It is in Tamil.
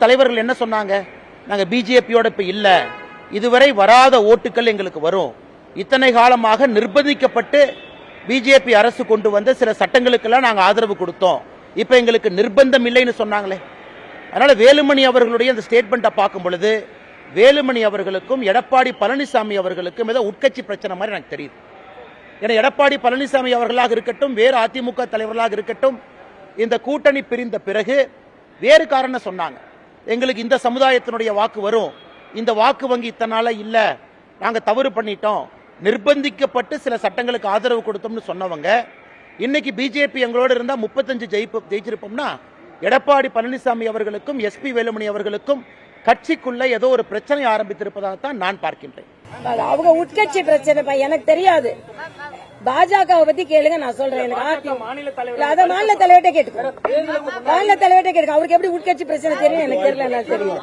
தலைவர்கள் என்ன சொன்னாங்க? நாங்க பிஜேபியோட இப்ப இல்ல, இதுவரை வராத ஓட்டுகள் எங்களுக்கு வரும். இத்தனை காலமாக நிர்பந்திக்கப்பட்டு பிஜேபி அரசு கொண்டு வந்த சில சட்டங்களுக்கெல்லாம் நாங்க ஆதரவு கொடுத்தோம், இப்ப எங்களுக்கு நிர்பந்தம் இல்லைன்னு சொன்னாங்களே. அதனால வேலுமணி அவர்களுடைய அந்த ஸ்டேட்மெண்ட்டை பார்க்கும் பொழுது வேலுமணி அவர்களுக்கும் எடப்பாடி பழனிசாமி அவர்களுக்கும் ஏதோ உட்கட்சி பிரச்சனை மாதிரி எனக்கு தெரியுது. ஏன்னா எடப்பாடி பழனிசாமி அவர்களாக இருக்கட்டும், வேறு அதிமுக தலைவர்களாக இருக்கட்டும், இந்த கூட்டணி பிரிந்த பிறகு வேறு காரணம் சொன்னாங்க. எங்களுக்கு இந்த சமுதாயத்தினுடைய வாக்கு வரும், இந்த வாக்கு வங்கி இத்தனால இல்ல, நாங்க தவறு பண்ணிட்டோம், நிர்பந்திக்கப்பட்டு சில சட்டங்களுக்கு ஆதரவு கொடுத்தோம்னு சொன்னவங்க இன்னைக்கு பிஜேபி எங்களோட இருந்தா 35 ஜெயிச்சிருப்போம்னா எடப்பாடி பழனிசாமி அவர்களுக்கும் எஸ்பி வேலுமணி அவர்களுக்கும் கட்சிக்குள்ள ஏதோ ஒரு பிரச்சனை ஆரம்பித்திருப்பதாகத்தான் நான் பார்க்கின்றேன். அவங்க உட்கட்சி பிரச்சனை எனக்கு தெரியாது. பாஜகவை பத்தி கேளுங்க, நான் சொல்றேன். எனக்கு மாநில தலைவர்கிட்ட கேட்டுக்கோ, மாநில தலைவர்கிட்ட கேட்க அவருக்கு எப்படி உட்கட்சி பிரச்சனை தெரியும் எனக்கு தெரியல. தெரியும்.